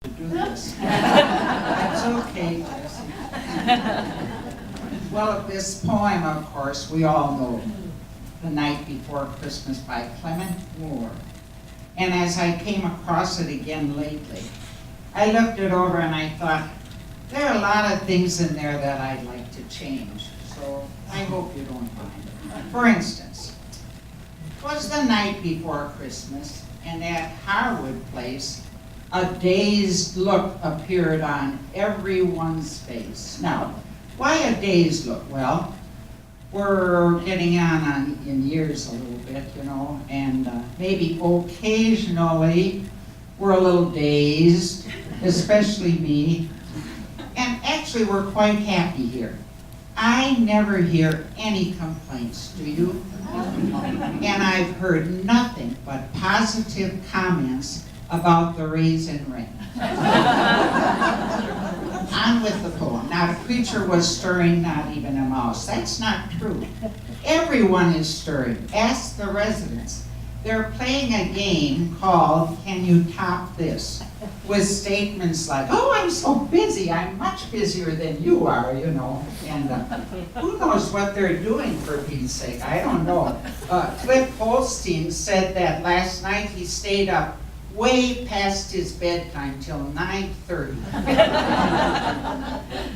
do this. That's okay, Jessie. Well, this poem, of course, we all know, The Night Before Christmas by Clement Moore. And as I came across it again lately, I looked it over and I thought, there are a lot of things in there that I'd like to change. So I hope you don't mind. For instance, it was the night before Christmas, and at Harwood Place, a dazed look appeared on everyone's face. Now, why a dazed look? Well, we're getting on in years a little bit, you know, and maybe occasionally we're a little dazed, especially me. And actually, we're quite happy here. I never hear any complaints, do you? And I've heard nothing but positive comments about the raisin ring. On with the poem. Not a creature was stirring, not even a mouse. That's not true. Everyone is stirring. Ask the residents. They're playing a game called Can You Top This? With statements like, oh, I'm so busy. I'm much busier than you are, you know. And who knows what they're doing, for Pete's sake? I don't know. Cliff Holstein said that last night he stayed up way past his bedtime till 9:30.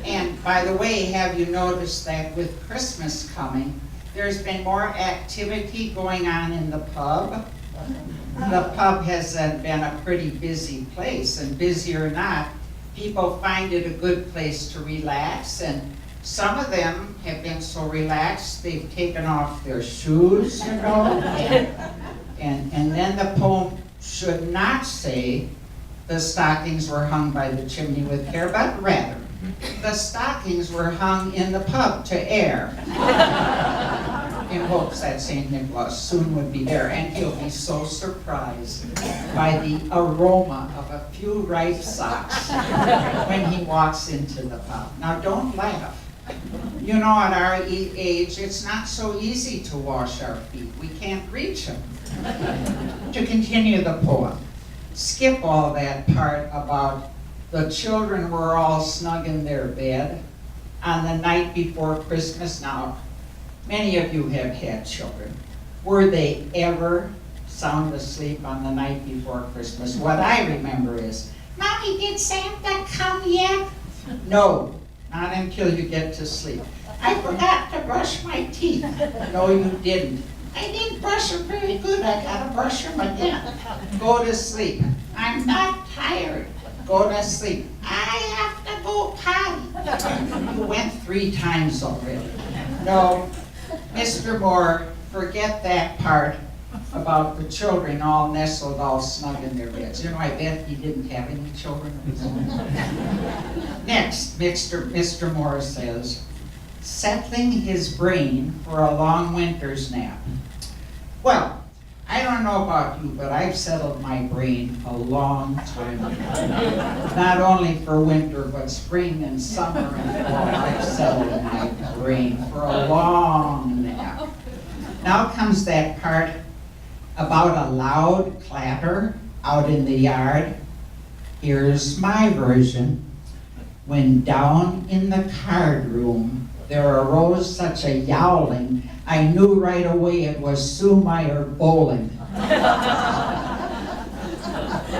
And by the way, have you noticed that with Christmas coming, there's been more activity going on in the pub? The pub has been a pretty busy place, and busy or not, people find it a good place to relax, and some of them have been so relaxed they've taken off their shoes, you know, and then the poem should not say the stockings were hung by the chimney with care, but rather, the stockings were hung in the pub to air, in hopes that St. Nicholas soon would be there, and he'll be so surprised by the aroma of a few ripe socks when he walks into the pub. Now don't laugh. You know, at our age, it's not so easy to wash our feet. We can't reach them. To continue the poem, skip all that part about the children were all snug in their bed on the night before Christmas. Now, many of you have had children. Were they ever sound asleep on the night before Christmas? What I remember is, Mommy, did Santa come yet? No, not until you get to sleep. I forgot to brush my teeth. No, you didn't. I didn't brush them very good. I gotta brush them again. Go to sleep. I'm not tired. Go to sleep. I have to go potty. You went 3 times already. No, Mr. Moore, forget that part about the children all nestled, all snug in their beds. You know, I bet he didn't have any children of his own. Next, Mr. Moore says, settling his brain for a long winter's nap. Well, I don't know about you, but I've settled my brain a long time ago. Not only for winter, but spring and summer and fall. I've settled my brain for a long nap. Now comes that part about a loud clatter out in the yard. Here's my version. When down in the card room there arose such a yowling, I knew right away it was Sue Meyer bowling.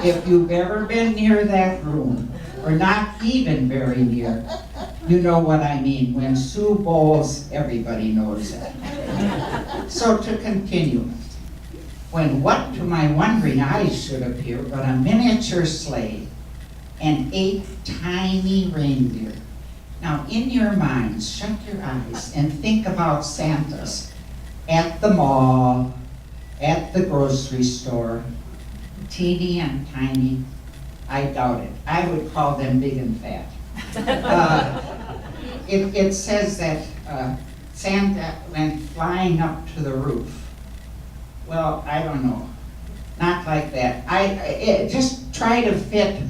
If you've ever been near that room, or not even very near, you know what I mean. When Sue bowls, everybody knows it. So to continue, when what to my wondering eyes should appear but a miniature sleigh and 8 tiny reindeer. Now, in your minds, shut your eyes and think about Santas at the mall, at the grocery store, teeny and tiny. I doubt it. I would call them big and fat. It says that Santa went flying up to the roof. Well, I don't know. Not like that. Just try to fit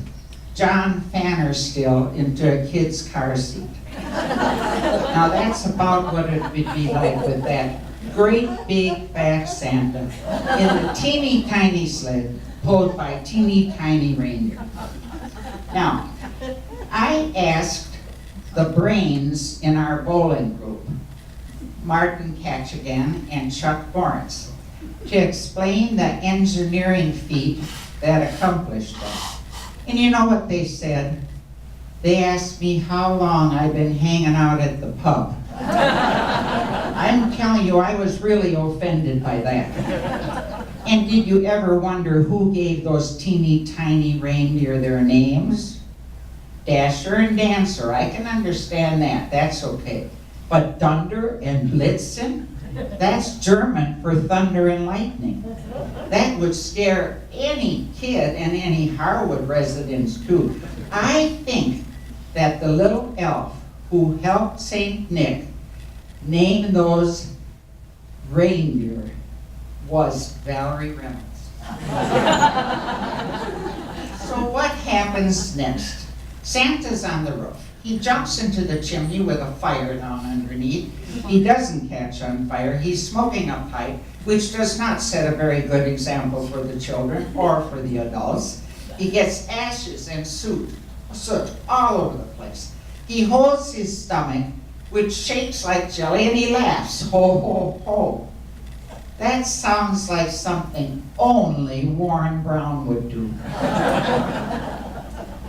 John Fannerstill into a kid's car seat. Now that's about what it would be like with that great big fat Santa in a teeny tiny sled pulled by teeny tiny reindeer. Now, I asked the brains in our bowling group, Martin Katchigan and Chuck Morris, to explain the engineering feat that accomplished that. And you know what they said? They asked me how long I've been hanging out at the pub. I'm telling you, I was really offended by that. And did you ever wonder who gave those teeny tiny reindeer their names? Dasher and Dancer, I can understand that, that's okay. But Dunder and Blitzen? That's German for thunder and lightning. That would scare any kid and any Harwood residents too. I think that the little elf who helped St. Nick name those reindeer was Valerie Reynolds. So what happens next? Santa's on the roof. He jumps into the chimney with a fire down underneath. He doesn't catch on fire. He's smoking a pipe, which does not set a very good example for the children or for the adults. He gets ashes and soot all over the place. He holds his stomach, which shakes like jelly, and he laughs, ho, ho, ho. That sounds like something only Warren Brown would do.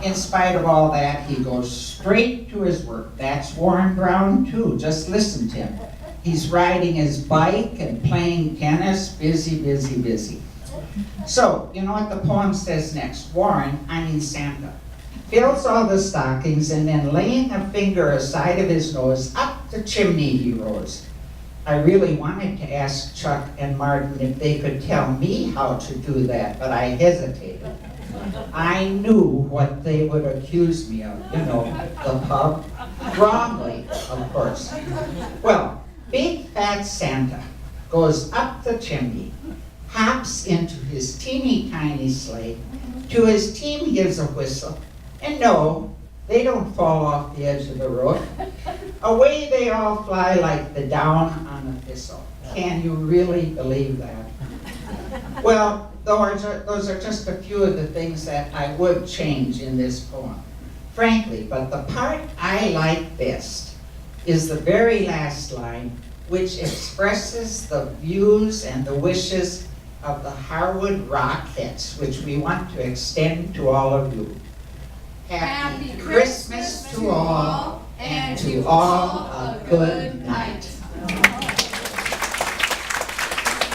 In spite of all that, he goes straight to his work. That's Warren Brown too, just listen to him. He's riding his bike and playing tennis, busy, busy, busy. So, you know what the poem says next? Santa, fills all the stockings and then laying a finger aside of his nose, up the chimney he rose. I really wanted to ask Chuck and Martin if they could tell me how to do that, but I hesitated. I knew what they would accuse me of, the pub. Wrongly, of course. Well, big fat Santa goes up the chimney, hops into his teeny tiny sleigh, to his team gives a whistle, and no, they don't fall off the edge of the roof. Away they all fly like the down on a thistle. Can you really believe that? Well, those are just a few of the things that I would change in this poem. Frankly, but the part I like best is the very last line, which expresses the views and the wishes of the Harwood Rockettes, which we want to extend to all of you. Happy Christmas to all, and to all a good night.